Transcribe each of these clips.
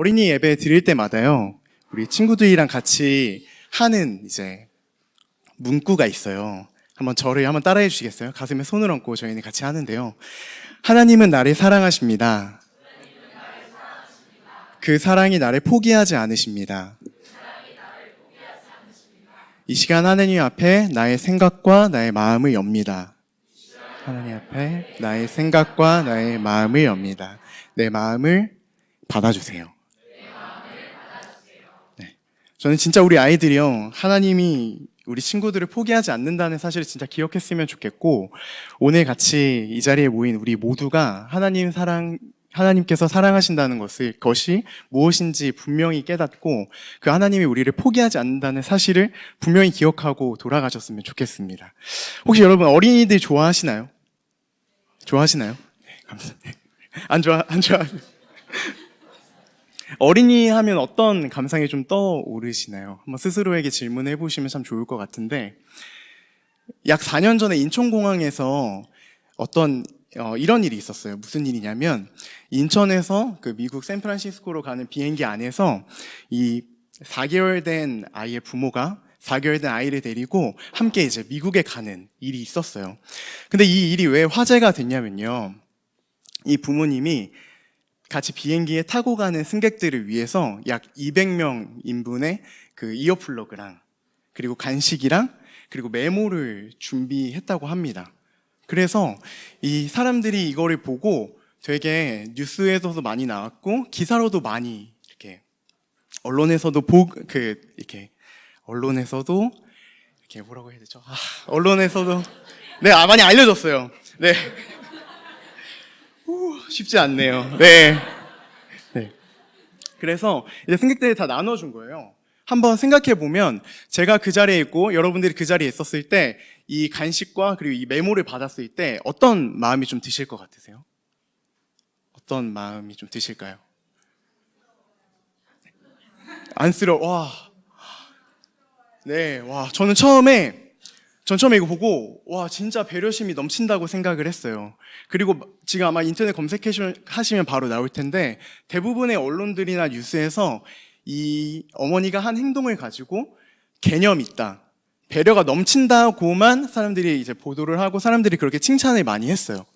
어린이 예배 드릴 때마다요, 우리 친구들이랑 같이 하는 이제 문구가 있어요. 저를 한번 따라해 주시겠어요? 가슴에 손을 얹고 저희는 같이 하는데요. 하나님은 나를 사랑하십니다. 그 사랑이 나를 포기하지 않으십니다. 이 시간 하나님 앞에 나의 생각과 나의 마음을 엽니다. 하나님 앞에 나의 생각과 나의 마음을 엽니다. 내 마음을 받아주세요. 네. 저는 진짜 우리 아이들이요, 하나님이 우리 친구들을 포기하지 않는다는 사실을 진짜 기억했으면 좋겠고, 오늘 같이 이 자리에 모인 우리 모두가 하나님께서 사랑하신다는 것이 무엇인지 분명히 깨닫고, 그 하나님이 우리를 포기하지 않는다는 사실을 분명히 기억하고 돌아가셨으면 좋겠습니다. 혹시 여러분 어린이들 좋아하시나요? 좋아하시나요? 네, 감사합니다. 안 좋아. 어린이 하면 어떤 감상이 좀 떠오르시나요? 한번 스스로에게 질문해 보시면 참 좋을 것 같은데, 약 4년 전에 인천공항에서 이런 일이 있었어요. 무슨 일이냐면, 인천에서 그 미국 샌프란시스코로 가는 비행기 안에서 이 4개월 된 아이의 부모가 4개월 된 아이를 데리고 함께 이제 미국에 가는 일이 있었어요. 근데 이 일이 왜 화제가 됐냐면요, 이 부모님이 같이 비행기에 타고 가는 승객들을 위해서 약 200명 인분의 그 이어플러그랑 그리고 간식이랑 그리고 메모를 준비했다고 합니다. 그래서 이 사람들이 이거를 보고 되게 뉴스에서도 많이 나왔고 기사로도 많이 이렇게 언론에서도 뭐라고 해야 되죠? 언론에서도 많이 알려졌어요. 네. 쉽지 않네요. 네. 그래서 이제 승객들이 다 나눠준 거예요. 한번 생각해 보면 제가 그 자리에 있고 여러분들이 그 자리에 있었을 때 이 간식과 그리고 이 메모를 받았을 때 어떤 마음이 좀 드실 것 같으세요? 어떤 마음이 좀 드실까요? 안쓰러워. 저는 처음에 이거 보고 진짜 배려심이 넘친다고 생각을 했어요. 그리고 지금 아마 인터넷 검색하시면 바로 나올 텐데, 대부분의 언론들이나 뉴스에서 이 어머니가 한 행동을 가지고 개념 있다, 배려가 넘친다고만 사람들이 이제 보도를 하고 사람들이 그렇게 칭찬을 많이 했어요.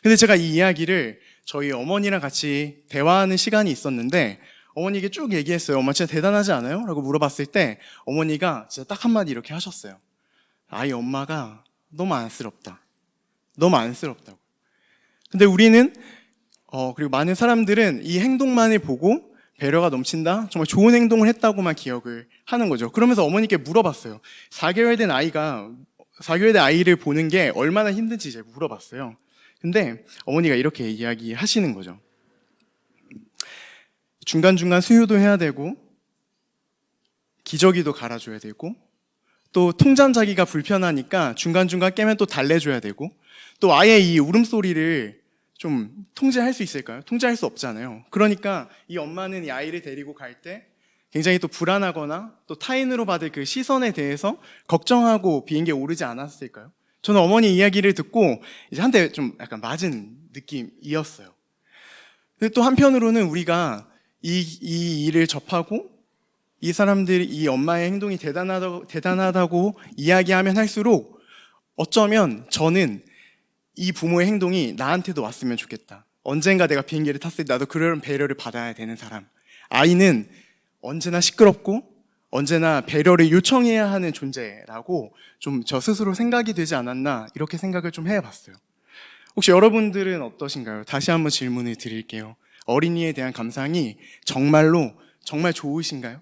근데 제가 이 이야기를 저희 어머니랑 같이 대화하는 시간이 있었는데, 어머니에게 쭉 얘기했어요. 엄마 진짜 대단하지 않아요? 라고 물어봤을 때 어머니가 진짜 딱 한마디 이렇게 하셨어요. 아이 엄마가 너무 안쓰럽다. 너무 안쓰럽다고. 근데 우리는 그리고 많은 사람들은 이 행동만을 보고 배려가 넘친다, 정말 좋은 행동을 했다고만 기억을 하는 거죠. 그러면서 어머니께 물어봤어요. 4개월 된 아이를 보는 게 얼마나 힘든지 이제 물어봤어요. 근데 어머니가 이렇게 이야기하시는 거죠. 중간중간 수유도 해야 되고 기저귀도 갈아줘야 되고 또 통잠 자기가 불편하니까 중간중간 깨면 또 달래줘야 되고, 또 아이의 이 울음소리를 좀 통제할 수 있을까요? 통제할 수 없잖아요. 그러니까 이 엄마는 이 아이를 데리고 갈 때 굉장히 또 불안하거나 또 타인으로 받을 그 시선에 대해서 걱정하고 비행기에 오르지 않았을까요? 저는 어머니 이야기를 듣고 이제 한 대 좀 약간 맞은 느낌이었어요. 근데 또 한편으로는 우리가 이 일을 접하고 이 엄마의 행동이 대단하다고 이야기하면 할수록 어쩌면 저는 이 부모의 행동이 나한테도 왔으면 좋겠다. 언젠가 내가 비행기를 탔을 때 나도 그런 배려를 받아야 되는 사람. 아이는 언제나 시끄럽고 언제나 배려를 요청해야 하는 존재라고 좀 저 스스로 생각이 되지 않았나, 이렇게 생각을 좀 해봤어요. 혹시 여러분들은 어떠신가요? 다시 한번 질문을 드릴게요. 어린이에 대한 감상이 정말 좋으신가요?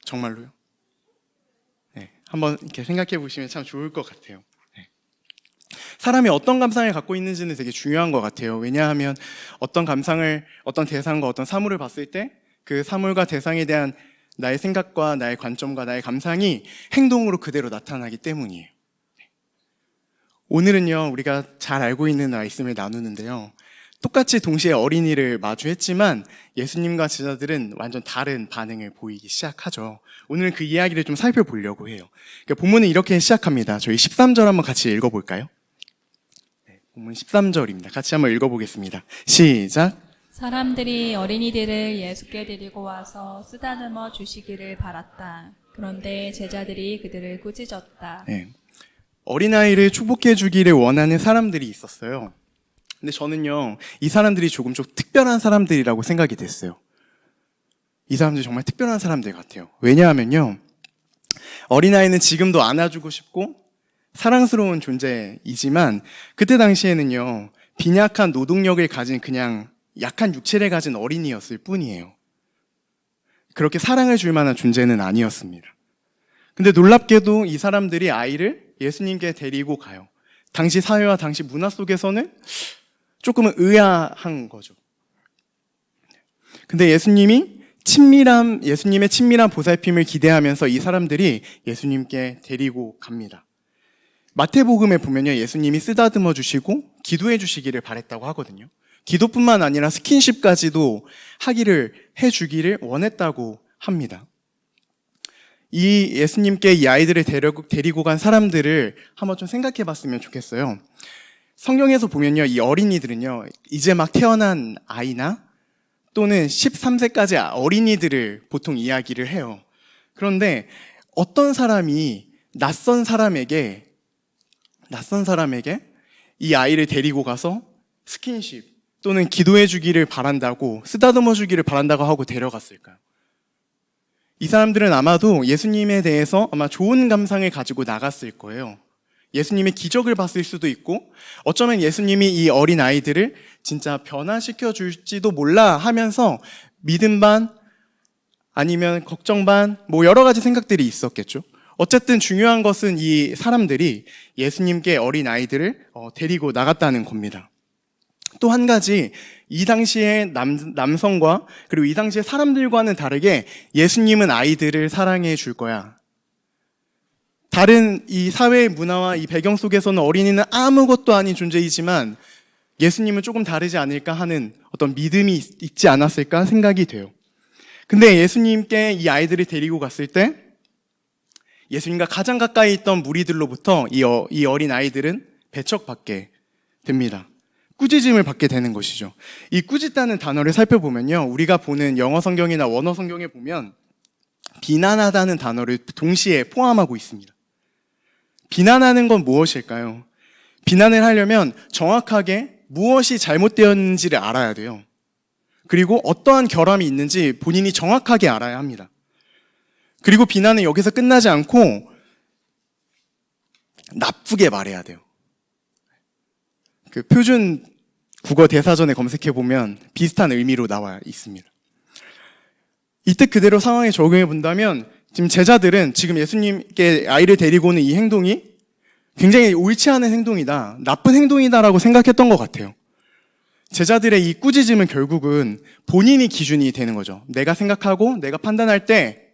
정말로요? 네, 한번 이렇게 생각해 보시면 참 좋을 것 같아요. 네. 사람이 어떤 감상을 갖고 있는지는 되게 중요한 것 같아요. 왜냐하면 어떤 대상과 어떤 사물을 봤을 때 그 사물과 대상에 대한 나의 생각과 나의 관점과 나의 감상이 행동으로 그대로 나타나기 때문이에요. 오늘은요, 우리가 잘 알고 있는 말씀을 나누는데요, 똑같이 동시에 어린이를 마주했지만 예수님과 제자들은 완전 다른 반응을 보이기 시작하죠. 오늘은 그 이야기를 좀 살펴보려고 해요. 그러니까 본문은 이렇게 시작합니다. 저희 13절 한번 같이 읽어볼까요? 네, 본문 13절입니다. 같이 한번 읽어보겠습니다. 시작. 사람들이 어린이들을 예수께 데리고 와서 쓰다듬어 주시기를 바랐다. 그런데 제자들이 그들을 꾸짖었다. 네. 어린아이를 축복해 주기를 원하는 사람들이 있었어요. 근데 저는요, 이 사람들이 조금 좀 특별한 사람들이라고 생각이 됐어요. 이 사람들이 정말 특별한 사람들 같아요. 왜냐하면요, 어린아이는 지금도 안아주고 싶고 사랑스러운 존재이지만 그때 당시에는요, 빈약한 노동력을 가진 그냥 약한 육체를 가진 어린이였을 뿐이에요. 그렇게 사랑을 줄 만한 존재는 아니었습니다. 근데 놀랍게도 이 사람들이 아이를 예수님께 데리고 가요. 당시 사회와 당시 문화 속에서는 조금은 의아한 거죠. 근데 예수님의 친밀한 보살핌을 기대하면서 이 사람들이 예수님께 데리고 갑니다. 마태복음에 보면요, 예수님이 쓰다듬어 주시고 기도해 주시기를 바랬다고 하거든요. 기도뿐만 아니라 스킨십까지도 하기를 해주기를 원했다고 합니다. 이 예수님께 이 아이들을 데리고 간 사람들을 한번 좀 생각해 봤으면 좋겠어요. 성경에서 보면요, 이 어린이들은요, 이제 막 태어난 아이나 또는 13세까지 어린이들을 보통 이야기를 해요. 그런데 어떤 사람이 낯선 사람에게 이 아이를 데리고 가서 스킨십 또는 기도해 주기를 바란다고, 쓰다듬어 주기를 바란다고 하고 데려갔을까요? 이 사람들은 아마도 예수님에 대해서 아마 좋은 감상을 가지고 나갔을 거예요. 예수님의 기적을 봤을 수도 있고, 어쩌면 예수님이 이 어린 아이들을 진짜 변화시켜 줄지도 몰라 하면서 믿음 반, 아니면 걱정 반, 여러 가지 생각들이 있었겠죠. 어쨌든 중요한 것은 이 사람들이 예수님께 어린 아이들을 데리고 나갔다는 겁니다. 또 한 가지, 이 당시의 남성과 그리고 이 당시의 사람들과는 다르게 예수님은 아이들을 사랑해 줄 거야. 다른 이 사회의 문화와 이 배경 속에서는 어린이는 아무것도 아닌 존재이지만 예수님은 조금 다르지 않을까 하는 어떤 믿음이 있지 않았을까 생각이 돼요. 근데 예수님께 이 아이들을 데리고 갔을 때 예수님과 가장 가까이 있던 무리들로부터 이 어린 아이들은 배척받게 됩니다. 꾸짖음을 받게 되는 것이죠. 이 꾸짖다는 단어를 살펴보면요, 우리가 보는 영어 성경이나 원어 성경에 보면 비난하다는 단어를 동시에 포함하고 있습니다. 비난하는 건 무엇일까요? 비난을 하려면 정확하게 무엇이 잘못되었는지를 알아야 돼요. 그리고 어떠한 결함이 있는지 본인이 정확하게 알아야 합니다. 그리고 비난은 여기서 끝나지 않고 나쁘게 말해야 돼요. 그 표준 국어 대사전에 검색해보면 비슷한 의미로 나와 있습니다. 이때 그대로 상황에 적용해 본다면 지금 제자들은 지금 예수님께 아이를 데리고 오는 이 행동이 굉장히 옳지 않은 행동이다, 나쁜 행동이다라고 생각했던 것 같아요. 제자들의 이 꾸짖음은 결국은 본인이 기준이 되는 거죠. 내가 생각하고 내가 판단할 때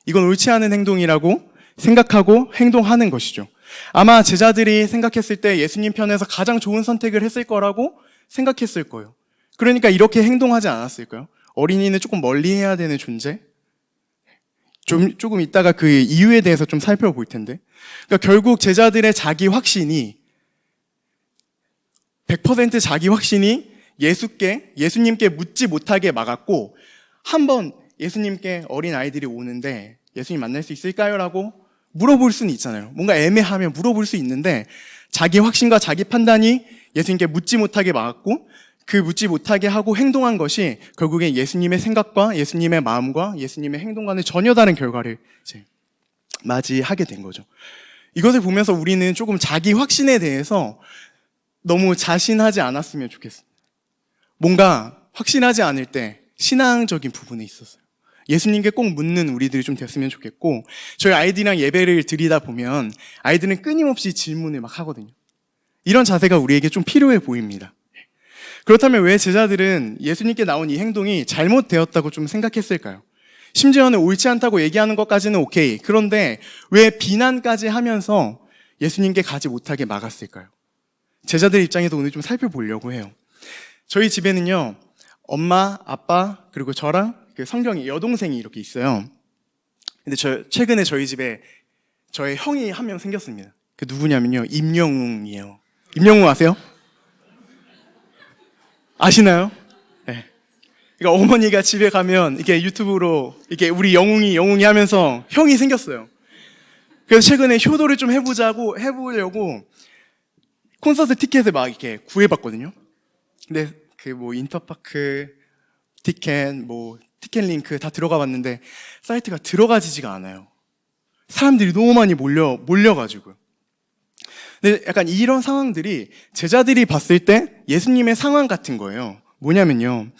이건 옳지 않은 행동이라고 생각하고 행동하는 것이죠. 아마 제자들이 생각했을 때 예수님 편에서 가장 좋은 선택을 했을 거라고 생각했을 거예요. 그러니까 이렇게 행동하지 않았을까요? 어린이는 조금 멀리 해야 되는 존재? 조금 이따가 그 이유에 대해서 좀 살펴볼 텐데. 그러니까 결국 제자들의 자기 확신이 100% 자기 확신이 예수님께 묻지 못하게 막았고, 한번 예수님께 어린 아이들이 오는데 예수님 만날 수 있을까요? 라고 물어볼 수는 있잖아요. 뭔가 애매하면 물어볼 수 있는데 자기 확신과 자기 판단이 예수님께 묻지 못하게 막았고, 그 묻지 못하게 하고 행동한 것이 결국엔 예수님의 생각과 예수님의 마음과 예수님의 행동과는 전혀 다른 결과를 이제 맞이하게 된 거죠. 이것을 보면서 우리는 조금 자기 확신에 대해서 너무 자신하지 않았으면 좋겠어요. 뭔가 확신하지 않을 때 신앙적인 부분에 있었어요. 예수님께 꼭 묻는 우리들이 좀 됐으면 좋겠고, 저희 아이들이랑 예배를 드리다 보면 아이들은 끊임없이 질문을 막 하거든요. 이런 자세가 우리에게 좀 필요해 보입니다. 그렇다면 왜 제자들은 예수님께 나온 이 행동이 잘못되었다고 좀 생각했을까요? 심지어는 옳지 않다고 얘기하는 것까지는 오케이. 그런데 왜 비난까지 하면서 예수님께 가지 못하게 막았을까요? 제자들 입장에서 오늘 좀 살펴보려고 해요. 저희 집에는요, 엄마, 아빠, 그리고 저랑 그 성경이 여동생이 이렇게 있어요. 근데 최근에 저희 집에 저의 형이 한 명 생겼습니다. 그 누구냐면요, 임영웅이에요. 임영웅 아세요? 아시나요? 네. 그러니까 어머니가 집에 가면 이렇게 유튜브로 이렇게 우리 영웅이 하면서 형이 생겼어요. 그래서 최근에 효도를 좀 해보려고 콘서트 티켓을 막 이렇게 구해봤거든요. 근데 그 뭐 인터파크 티켓, 뭐 티켓 링크 다 들어가 봤는데 사이트가 들어가지지가 않아요. 사람들이 너무 많이 몰려가지고. 근데 약간 이런 상황들이 제자들이 봤을 때 예수님의 상황 같은 거예요. 뭐냐면요.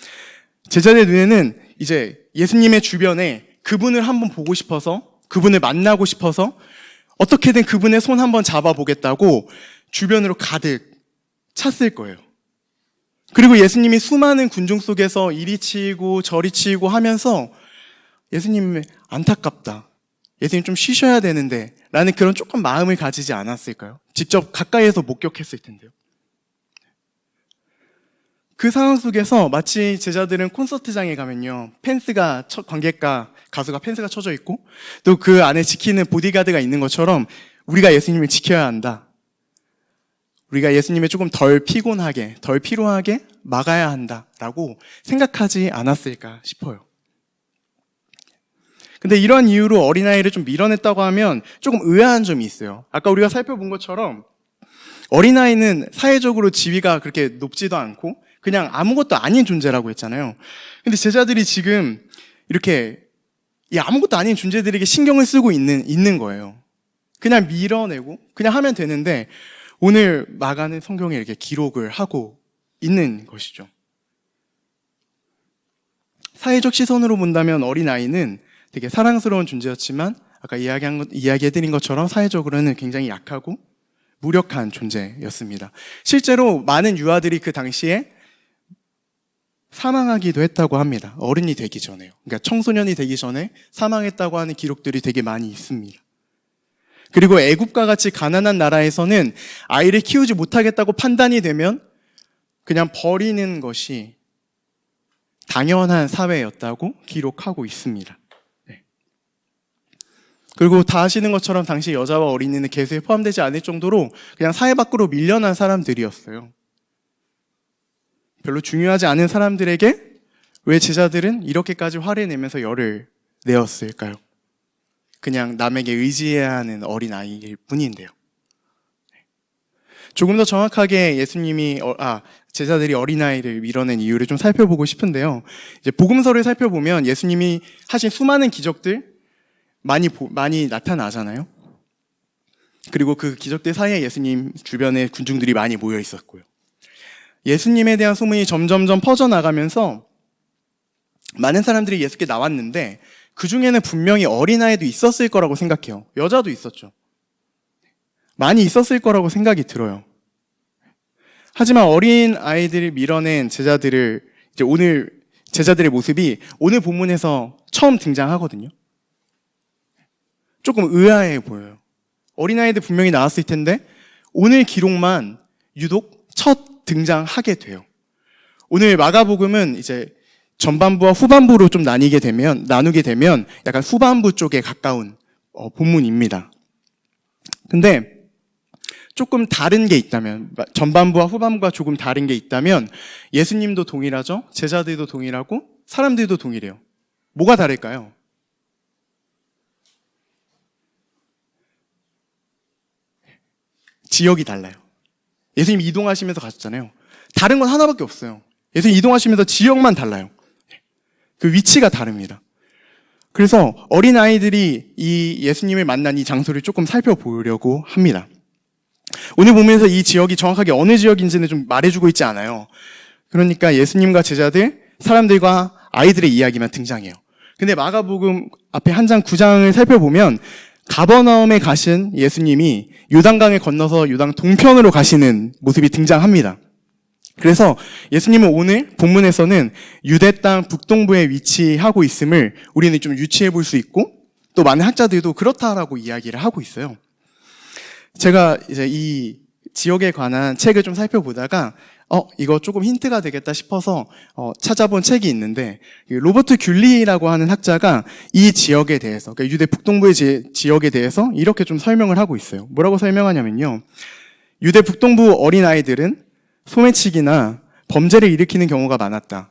제자들 눈에는 이제 예수님의 주변에 그분을 한번 보고 싶어서, 그분을 만나고 싶어서 어떻게든 그분의 손 한번 잡아보겠다고 주변으로 가득 찼을 거예요. 그리고 예수님이 수많은 군중 속에서 이리 치이고 저리 치이고 하면서 예수님 안타깝다. 예수님 좀 쉬셔야 되는데 라는 그런 조금 마음을 가지지 않았을까요? 직접 가까이에서 목격했을 텐데요. 그 상황 속에서 마치 제자들은 콘서트장에 가면요. 관객과 가수가 펜스가 쳐져 있고 또 그 안에 지키는 보디가드가 있는 것처럼 우리가 예수님을 지켜야 한다. 우리가 예수님을 조금 덜 피곤하게, 덜 피로하게 막아야 한다라고 생각하지 않았을까 싶어요. 근데 이런 이유로 어린아이를 좀 밀어냈다고 하면 조금 의아한 점이 있어요. 아까 우리가 살펴본 것처럼 어린아이는 사회적으로 지위가 그렇게 높지도 않고 그냥 아무것도 아닌 존재라고 했잖아요. 근데 제자들이 지금 이렇게 이 아무것도 아닌 존재들에게 신경을 쓰고 있는 거예요. 그냥 밀어내고 그냥 하면 되는데 오늘 마가는 성경에 이렇게 기록을 하고 있는 것이죠. 사회적 시선으로 본다면 어린아이는 되게 사랑스러운 존재였지만 아까 이야기해드린 것처럼 사회적으로는 굉장히 약하고 무력한 존재였습니다. 실제로 많은 유아들이 그 당시에 사망하기도 했다고 합니다. 어른이 되기 전에요. 그러니까 청소년이 되기 전에 사망했다고 하는 기록들이 되게 많이 있습니다. 그리고 애굽과 같이 가난한 나라에서는 아이를 키우지 못하겠다고 판단이 되면 그냥 버리는 것이 당연한 사회였다고 기록하고 있습니다. 네. 그리고 다 아시는 것처럼 당시 여자와 어린이는 계수에 포함되지 않을 정도로 그냥 사회 밖으로 밀려난 사람들이었어요. 별로 중요하지 않은 사람들에게 왜 제자들은 이렇게까지 화를 내면서 열을 내었을까요? 그냥 남에게 의지해야 하는 어린아이일 뿐인데요. 조금 더 정확하게 제자들이 어린아이를 밀어낸 이유를 좀 살펴보고 싶은데요. 이제 복음서를 살펴보면 예수님이 하신 수많은 기적들 많이 나타나잖아요. 그리고 그 기적들 사이에 예수님 주변에 군중들이 많이 모여 있었고요. 예수님에 대한 소문이 점점점 퍼져나가면서 많은 사람들이 예수께 나왔는데 그 중에는 분명히 어린아이도 있었을 거라고 생각해요. 여자도 있었죠. 많이 있었을 거라고 생각이 들어요. 하지만 어린아이들을 밀어낸 제자들의 모습이 오늘 본문에서 처음 등장하거든요. 조금 의아해 보여요. 어린아이들 분명히 나왔을 텐데 오늘 기록만 유독 첫 등장하게 돼요. 오늘 마가복음은 이제 전반부와 후반부로 좀 나누게 되면 약간 후반부 쪽에 가까운 본문입니다. 근데 조금 다른 게 있다면, 전반부와 후반부가 조금 다른 게 있다면 예수님도 동일하죠. 제자들도 동일하고 사람들도 동일해요. 뭐가 다를까요? 지역이 달라요. 예수님 이동하시면서 가셨잖아요. 다른 건 하나밖에 없어요. 예수님 이동하시면서 지역만 달라요. 그 위치가 다릅니다. 그래서 어린아이들이 이 예수님을 만난 이 장소를 조금 살펴보려고 합니다. 오늘 보면서 이 지역이 정확하게 어느 지역인지는 좀 말해주고 있지 않아요. 그러니까 예수님과 제자들, 사람들과 아이들의 이야기만 등장해요. 근데 마가복음 앞에 한 장 9장을 살펴보면 가버나움에 가신 예수님이 요단강을 건너서 요단 동편으로 가시는 모습이 등장합니다. 그래서 예수님은 오늘 본문에서는 유대 땅 북동부에 위치하고 있음을 우리는 좀 유추해 볼 수 있고 또 많은 학자들도 그렇다라고 이야기를 하고 있어요. 제가 이제 이 지역에 관한 책을 좀 살펴보다가 이거 조금 힌트가 되겠다 싶어서 찾아본 책이 있는데 로버트 귤리라고 하는 학자가 이 지역에 대해서 그러니까 유대 북동부의 지역에 대해서 이렇게 좀 설명을 하고 있어요. 뭐라고 설명하냐면요. 유대 북동부 어린아이들은 소매치기나 범죄를 일으키는 경우가 많았다.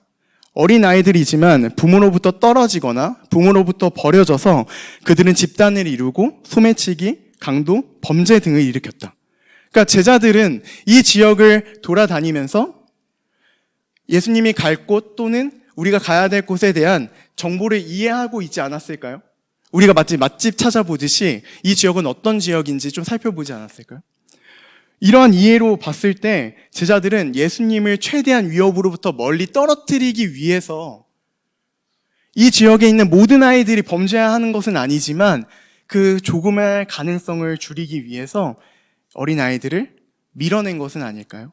어린아이들이지만 부모로부터 떨어지거나 부모로부터 버려져서 그들은 집단을 이루고 소매치기, 강도, 범죄 등을 일으켰다. 그러니까 제자들은 이 지역을 돌아다니면서 예수님이 갈 곳 또는 우리가 가야 될 곳에 대한 정보를 이해하고 있지 않았을까요? 우리가 맛집 찾아보듯이 이 지역은 어떤 지역인지 좀 살펴보지 않았을까요? 이러한 이해로 봤을 때 제자들은 예수님을 최대한 위협으로부터 멀리 떨어뜨리기 위해서 이 지역에 있는 모든 아이들이 범죄해야 하는 것은 아니지만 그 조금의 가능성을 줄이기 위해서 어린아이들을 밀어낸 것은 아닐까요?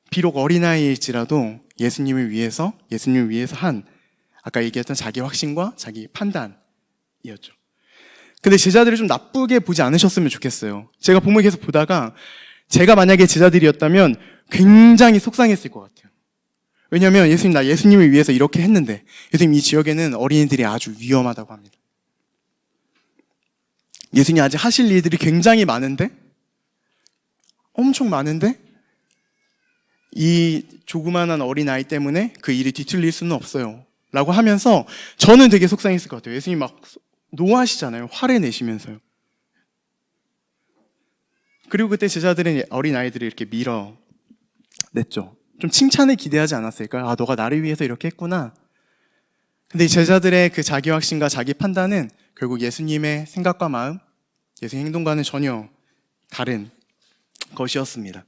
비록 어린아이일지라도 예수님을 위해서 한 아까 얘기했던 자기 확신과 자기 판단이었죠. 근데 제자들을 좀 나쁘게 보지 않으셨으면 좋겠어요. 제가 본문을 계속 보다가 제가 만약에 제자들이었다면 굉장히 속상했을 것 같아요. 왜냐하면 예수님, 나 예수님을 위해서 이렇게 했는데 예수님, 이 지역에는 어린이들이 아주 위험하다고 합니다. 예수님 아직 하실 일들이 굉장히 많은데, 엄청 많은데 이 조그만한 어린아이 때문에 그 일이 뒤틀릴 수는 없어요 라고 하면서 저는 되게 속상했을 것 같아요. 예수님 막 노하시잖아요. 화를 내시면서요. 그리고 그때 제자들은 어린아이들을 이렇게 밀어냈죠. 좀 칭찬을 기대하지 않았을까요? 아, 너가 나를 위해서 이렇게 했구나. 근데 이 제자들의 그 자기 확신과 자기 판단은 결국 예수님의 생각과 마음, 예수님의 행동과는 전혀 다른 것이었습니다.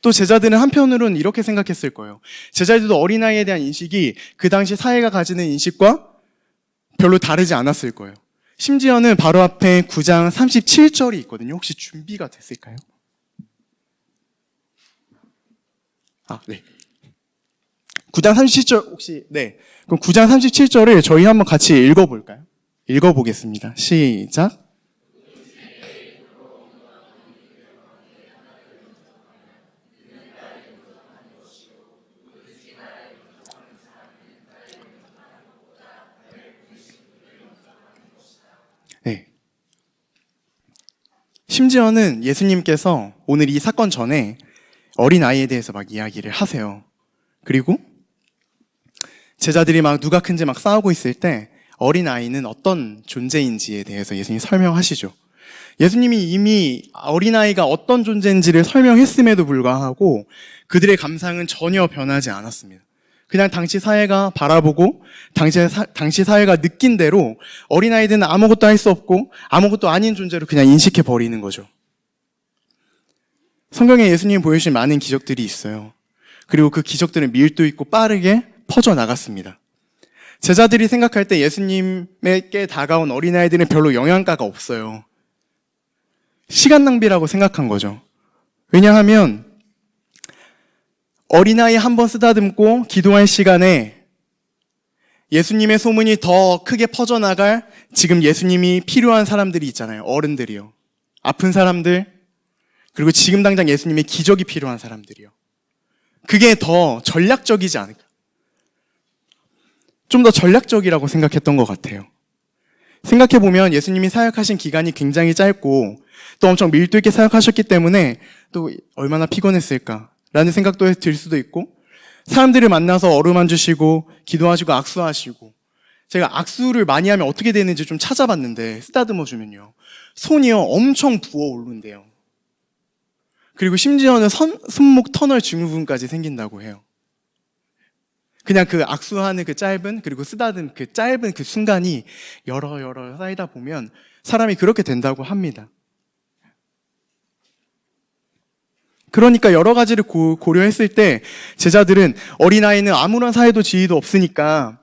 또 제자들은 한편으로는 이렇게 생각했을 거예요. 제자들도 어린아이에 대한 인식이 그 당시 사회가 가지는 인식과 별로 다르지 않았을 거예요. 심지어는 바로 앞에 9장 37절이 있거든요. 혹시 준비가 됐을까요? 네. 9장 37절 혹시 그럼 9장 37절을 저희 한번 같이 읽어볼까요? 읽어보겠습니다. 시작. 네. 심지어는 예수님께서 오늘 이 사건 전에 어린아이에 대해서 막 이야기를 하세요. 그리고 제자들이 막 누가 큰지 막 싸우고 있을 때 어린아이는 어떤 존재인지에 대해서 예수님이 설명하시죠. 예수님이 이미 어린아이가 어떤 존재인지를 설명했음에도 불구하고 그들의 감상은 전혀 변하지 않았습니다. 그냥 당시 사회가 바라보고 당시 사회가 느낀 대로 어린아이들은 아무것도 할 수 없고 아무것도 아닌 존재로 그냥 인식해 버리는 거죠. 성경에 예수님이 보여주신 많은 기적들이 있어요. 그리고 그 기적들은 밀도 있고 빠르게 퍼져나갔습니다. 제자들이 생각할 때 예수님에게 다가온 어린아이들은 별로 영향가가 없어요. 시간 낭비라고 생각한 거죠. 왜냐하면 어린아이 한 번 쓰다듬고 기도할 시간에 예수님의 소문이 더 크게 퍼져나갈 지금 예수님이 필요한 사람들이 있잖아요. 어른들이요. 아픈 사람들, 그리고 지금 당장 예수님의 기적이 필요한 사람들이요. 그게 더 전략적이지 않을까. 좀 더 전략적이라고 생각했던 것 같아요. 생각해보면 예수님이 사역하신 기간이 굉장히 짧고 또 엄청 밀도 있게 사역하셨기 때문에 또 얼마나 피곤했을까라는 생각도 들 수도 있고 사람들을 만나서 어루만 주시고 기도하시고 악수하시고 제가 악수를 많이 하면 어떻게 되는지 좀 찾아봤는데 쓰다듬어 주면요. 손이요 엄청 부어오른대요. 그리고 심지어는 손목 터널 증후군까지 생긴다고 해요. 그냥 그 악수하는 그 짧은 그리고 쓰다듬 그 짧은 그 순간이 여러 쌓이다 보면 사람이 그렇게 된다고 합니다. 그러니까 여러 가지를 고려했을 때 제자들은 어린아이는 아무런 사회도 지위도 없으니까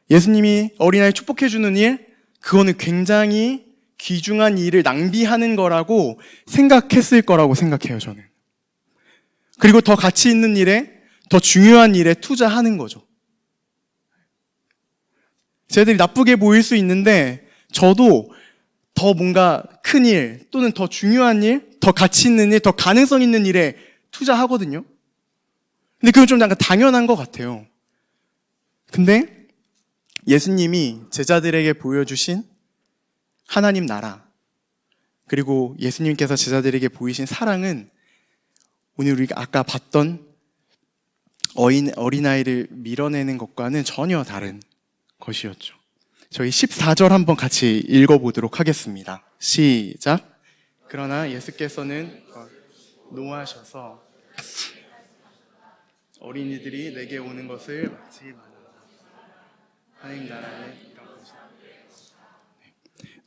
예수님이 어린아이 축복해주는 일, 그거는 굉장히 귀중한 일을 낭비하는 거라고 생각했을 거라고 생각해요, 저는. 그리고 더 가치 있는 일에, 더 중요한 일에 투자하는 거죠. 쟤들이 나쁘게 보일 수 있는데 저도 더 뭔가 큰 일 또는 더 중요한 일, 더 가치 있는 일, 더 가능성 있는 일에 투자하거든요. 근데 그건 좀 약간 당연한 것 같아요. 근데 예수님이 제자들에게 보여주신 하나님 나라, 그리고 예수님께서 제자들에게 보이신 사랑은 오늘 우리가 아까 봤던 어린아이를 밀어내는 것과는 전혀 다른 것이었죠. 저희 14절 한번 같이 읽어보도록 하겠습니다. 시작. 그러나 예수께서는 노하셔서 어린이들이 내게 오는 것을 막지 말라. 하나님 나라에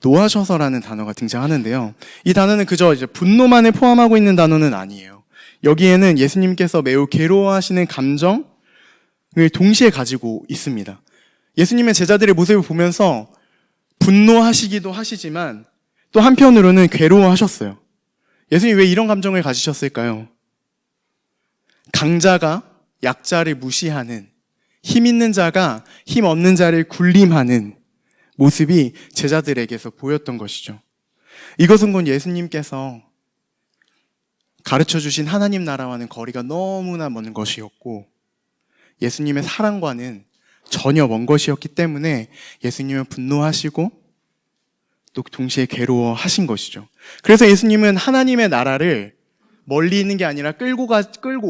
노하셔서라는 단어가 등장하는데요. 이 단어는 그저 이제 분노만을 포함하고 있는 단어는 아니에요. 여기에는 예수님께서 매우 괴로워하시는 감정을 동시에 가지고 있습니다. 예수님의 제자들의 모습을 보면서 분노하시기도 하시지만 또 한편으로는 괴로워하셨어요. 예수님이 왜 이런 감정을 가지셨을까요? 강자가 약자를 무시하는, 힘 있는 자가 힘 없는 자를 군림하는 모습이 제자들에게서 보였던 것이죠. 이것은 곧 예수님께서 가르쳐 주신 하나님 나라와는 거리가 너무나 먼 것이었고 예수님의 사랑과는 전혀 먼 것이었기 때문에 예수님은 분노하시고 또 동시에 괴로워하신 것이죠. 그래서 예수님은 하나님의 나라를 멀리 있는 게 아니라 끌고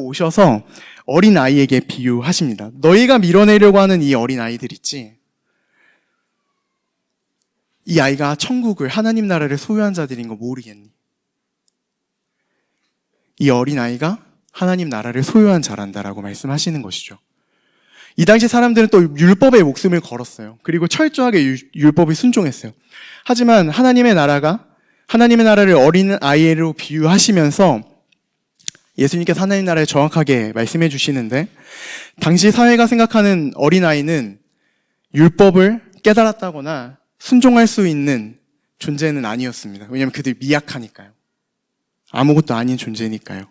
오셔서 어린아이에게 비유하십니다. 너희가 밀어내려고 하는 이 어린아이들 있지? 이 아이가 천국을, 하나님 나라를 소유한 자들인 거 모르겠니? 이 어린아이가 하나님 나라를 소유한 자란다라고 말씀하시는 것이죠. 이 당시 사람들은 또 율법에 목숨을 걸었어요. 그리고 철저하게 율법에 순종했어요. 하지만 하나님의 나라를 어린아이로 비유하시면서 예수님께서 하나님 나라를 정확하게 말씀해 주시는데 당시 사회가 생각하는 어린아이는 율법을 깨달았다거나 순종할 수 있는 존재는 아니었습니다. 왜냐하면 그들이 미약하니까요. 아무것도 아닌 존재니까요.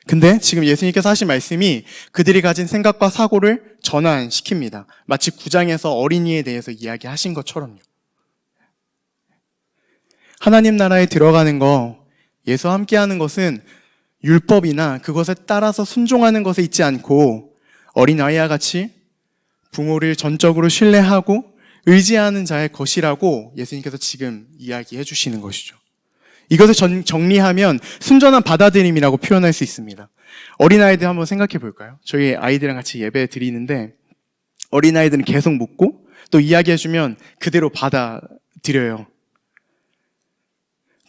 근데 지금 예수님께서 하신 말씀이 그들이 가진 생각과 사고를 전환시킵니다. 마치 9장에서 어린이에 대해서 이야기하신 것처럼요. 하나님 나라에 들어가는 거, 예수와 함께하는 것은 율법이나 그것에 따라서 순종하는 것에 있지 않고 어린아이와 같이 부모를 전적으로 신뢰하고 의지하는 자의 것이라고 예수님께서 지금 이야기해 주시는 것이죠. 이것을 정리하면 순전한 받아들임이라고 표현할 수 있습니다. 어린아이들 한번 생각해 볼까요? 저희 아이들이랑 같이 예배 드리는데 어린아이들은 계속 묻고 또 이야기해주면 그대로 받아들여요.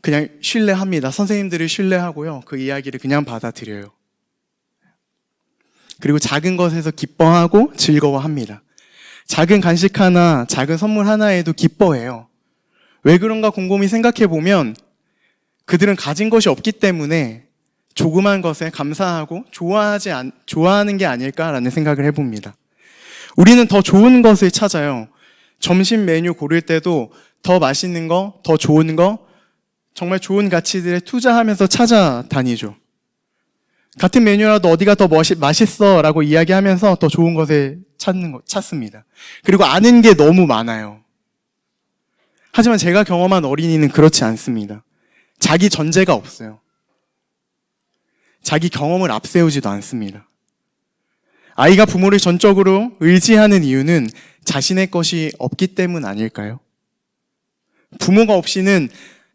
그냥 신뢰합니다. 선생님들을 신뢰하고요. 그 이야기를 그냥 받아들여요. 그리고 작은 것에서 기뻐하고 즐거워합니다. 작은 간식 하나, 작은 선물 하나에도 기뻐해요. 왜 그런가 곰곰이 생각해 보면 그들은 가진 것이 없기 때문에 조그만 것에 감사하고 좋아하는 게 아닐까라는 생각을 해봅니다. 우리는 더 좋은 것을 찾아요. 점심 메뉴 고를 때도 더 맛있는 거, 더 좋은 거, 정말 좋은 가치들에 투자하면서 찾아다니죠. 같은 메뉴라도 어디가 더 맛있어 라고 이야기하면서 더 좋은 것을 찾습니다. 그리고 아는 게 너무 많아요. 하지만 제가 경험한 어린이는 그렇지 않습니다. 자기 전제가 없어요. 자기 경험을 앞세우지도 않습니다. 아이가 부모를 전적으로 의지하는 이유는 자신의 것이 없기 때문 아닐까요? 부모가 없이는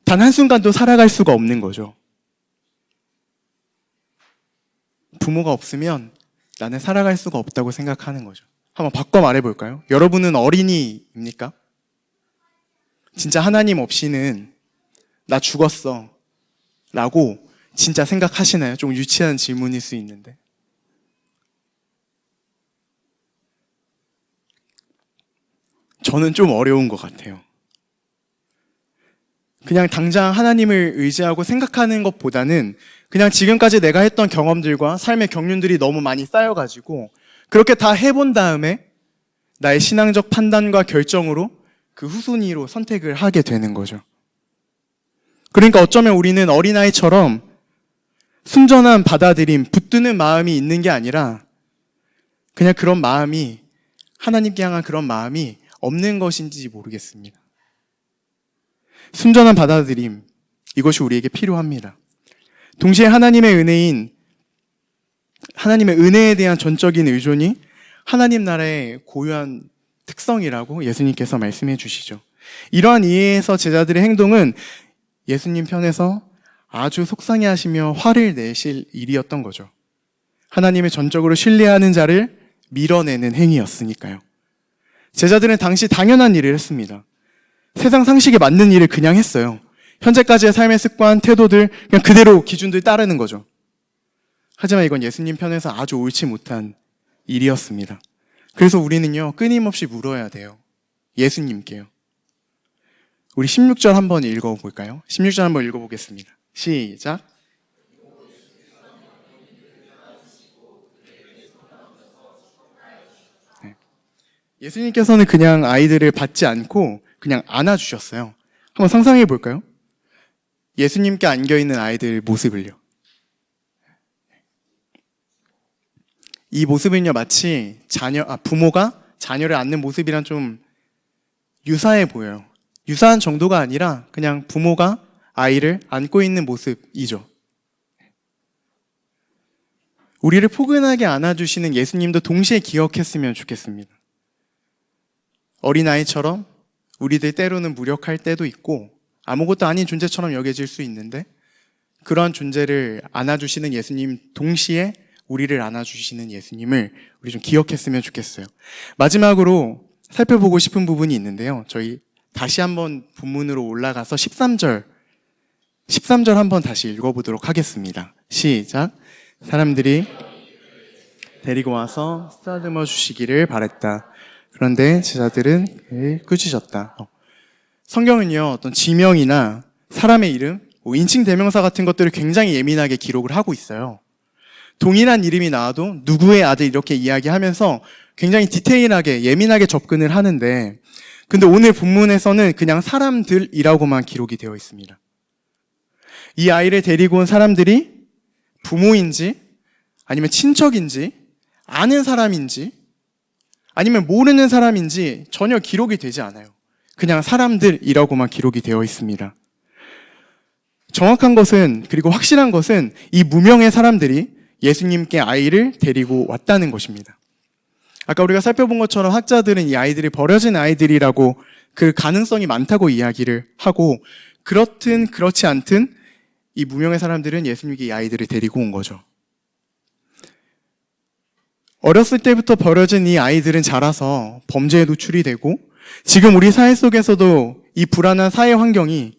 단 한순간도 살아갈 수가 없는 거죠. 부모가 없으면 나는 살아갈 수가 없다고 생각하는 거죠. 한번 바꿔 말해볼까요? 여러분은 어린이입니까? 진짜 하나님 없이는 나 죽었어 라고 진짜 생각하시나요? 좀 유치한 질문일 수 있는데. 저는 좀 어려운 것 같아요. 그냥 당장 하나님을 의지하고 생각하는 것보다는 그냥 지금까지 내가 했던 경험들과 삶의 경륜들이 너무 많이 쌓여가지고 그렇게 다 해본 다음에 나의 신앙적 판단과 결정으로 그 후순위로 선택을 하게 되는 거죠. 그러니까 어쩌면 우리는 어린아이처럼 순전한 받아들임, 붙드는 마음이 있는 게 아니라 그냥 그런 마음이, 하나님께 향한 그런 마음이 없는 것인지 모르겠습니다. 순전한 받아들임, 이것이 우리에게 필요합니다. 동시에 하나님의 은혜에 대한 전적인 의존이 하나님 나라의 고유한 특성이라고 예수님께서 말씀해 주시죠. 이러한 이해에서 제자들의 행동은 예수님 편에서 아주 속상해하시며 화를 내실 일이었던 거죠. 하나님을 전적으로 신뢰하는 자를 밀어내는 행위였으니까요. 제자들은 당시 당연한 일을 했습니다. 세상 상식에 맞는 일을 그냥 했어요. 현재까지의 삶의 습관, 태도들, 그냥 그대로 기준들 따르는 거죠. 하지만 이건 예수님 편에서 아주 옳지 못한 일이었습니다. 그래서 우리는요, 끊임없이 물어야 돼요. 예수님께요. 우리 16절 한번 읽어볼까요? 16절 한번 읽어보겠습니다. 시작. 네. 예수님께서는 그냥 아이들을 받지 않고 그냥 안아주셨어요. 한번 상상해 볼까요? 예수님께 안겨있는 아이들 모습을요. 이 모습은요, 마치 부모가 자녀를 안는 모습이랑 좀 유사해 보여요. 유사한 정도가 아니라 그냥 부모가 아이를 안고 있는 모습이죠. 우리를 포근하게 안아주시는 예수님도 동시에 기억했으면 좋겠습니다. 어린아이처럼 우리들 때로는 무력할 때도 있고 아무것도 아닌 존재처럼 여겨질 수 있는데 그러한 존재를 안아주시는 예수님 동시에 우리를 안아주시는 예수님을 우리 좀 기억했으면 좋겠어요. 마지막으로 살펴보고 싶은 부분이 있는데요. 저희 다시 한번 본문으로 올라가서 13절 한번 다시 읽어보도록 하겠습니다. 시작. 사람들이 데리고 와서 쓰다듬어 주시기를 바랬다. 그런데 제자들은 그를 꾸짖었다. 성경은요, 어떤 지명이나 사람의 이름, 인칭 대명사 같은 것들을 굉장히 예민하게 기록을 하고 있어요. 동일한 이름이 나와도 누구의 아들 이렇게 이야기하면서 굉장히 디테일하게 예민하게 접근을 하는데 근데 오늘 본문에서는 그냥 사람들이라고만 기록이 되어 있습니다. 이 아이를 데리고 온 사람들이 부모인지 아니면 친척인지 아는 사람인지 아니면 모르는 사람인지 전혀 기록이 되지 않아요. 그냥 사람들이라고만 기록이 되어 있습니다. 정확한 것은 그리고 확실한 것은 이 무명의 사람들이 예수님께 아이를 데리고 왔다는 것입니다. 아까 우리가 살펴본 것처럼 학자들은 이 아이들이 버려진 아이들이라고 그 가능성이 많다고 이야기를 하고 그렇든 그렇지 않든 이 무명의 사람들은 예수님께 이 아이들을 데리고 온 거죠. 어렸을 때부터 버려진 이 아이들은 자라서 범죄에 노출이 되고 지금 우리 사회 속에서도 이 불안한 사회 환경이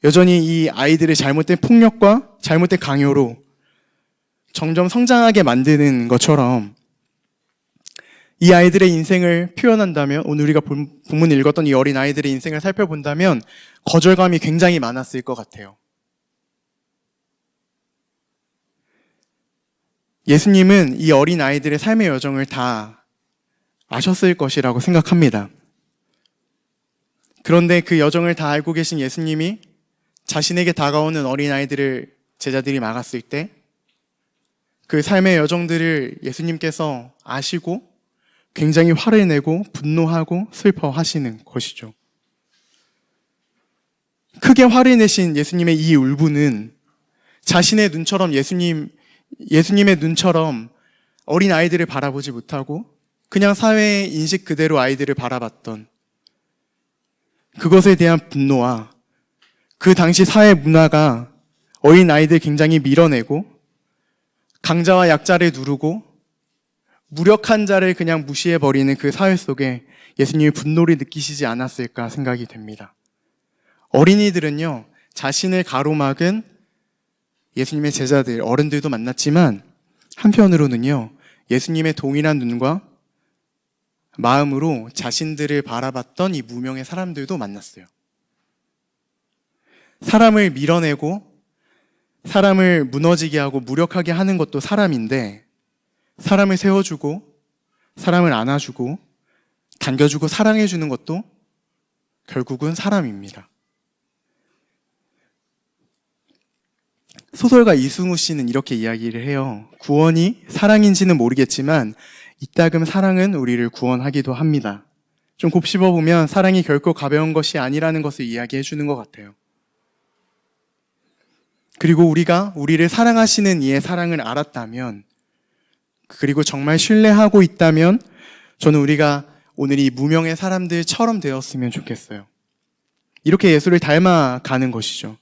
여전히 이 아이들의 잘못된 폭력과 잘못된 강요로 점점 성장하게 만드는 것처럼 이 아이들의 인생을 표현한다면 오늘 우리가 본문 읽었던 이 어린 아이들의 인생을 살펴본다면 거절감이 굉장히 많았을 것 같아요. 예수님은 이 어린 아이들의 삶의 여정을 다 아셨을 것이라고 생각합니다. 그런데 그 여정을 다 알고 계신 예수님이 자신에게 다가오는 어린 아이들을 제자들이 막았을 때 그 삶의 여정들을 예수님께서 아시고 굉장히 화를 내고 분노하고 슬퍼하시는 것이죠. 크게 화를 내신 예수님의 이 울분은 자신의 눈처럼 예수님의 눈처럼 어린 아이들을 바라보지 못하고 그냥 사회의 인식 그대로 아이들을 바라봤던 그것에 대한 분노와 그 당시 사회 문화가 어린 아이들 굉장히 밀어내고 강자와 약자를 누르고 무력한 자를 그냥 무시해버리는 그 사회 속에 예수님이 분노를 느끼시지 않았을까 생각이 됩니다. 어린이들은요, 자신을 가로막은 예수님의 제자들, 어른들도 만났지만 한편으로는요, 예수님의 동일한 눈과 마음으로 자신들을 바라봤던 이 무명의 사람들도 만났어요. 사람을 밀어내고 사람을 무너지게 하고 무력하게 하는 것도 사람인데 사람을 세워주고 사람을 안아주고 당겨주고 사랑해주는 것도 결국은 사람입니다. 소설가 이승우 씨는 이렇게 이야기를 해요. 구원이 사랑인지는 모르겠지만 이따금 사랑은 우리를 구원하기도 합니다. 좀 곱씹어보면 사랑이 결코 가벼운 것이 아니라는 것을 이야기해 주는 것 같아요. 그리고 우리가 우리를 사랑하시는 이의 사랑을 알았다면, 그리고 정말 신뢰하고 있다면 저는 우리가 오늘 이 무명의 사람들처럼 되었으면 좋겠어요. 이렇게 예수를 닮아가는 것이죠.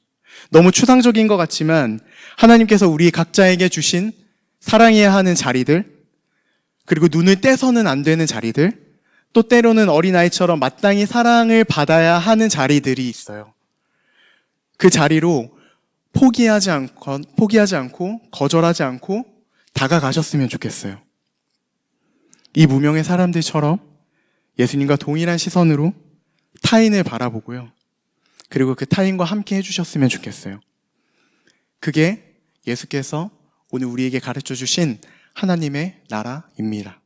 너무 추상적인 것 같지만 하나님께서 우리 각자에게 주신 사랑해야 하는 자리들, 그리고 눈을 떼서는 안 되는 자리들, 또 때로는 어린아이처럼 마땅히 사랑을 받아야 하는 자리들이 있어요. 그 자리로 포기하지 않고 거절하지 않고 다가가셨으면 좋겠어요. 이 무명의 사람들처럼 예수님과 동일한 시선으로 타인을 바라보고요. 그리고 그 타인과 함께 해주셨으면 좋겠어요. 그게 예수께서 오늘 우리에게 가르쳐 주신 하나님의 나라입니다.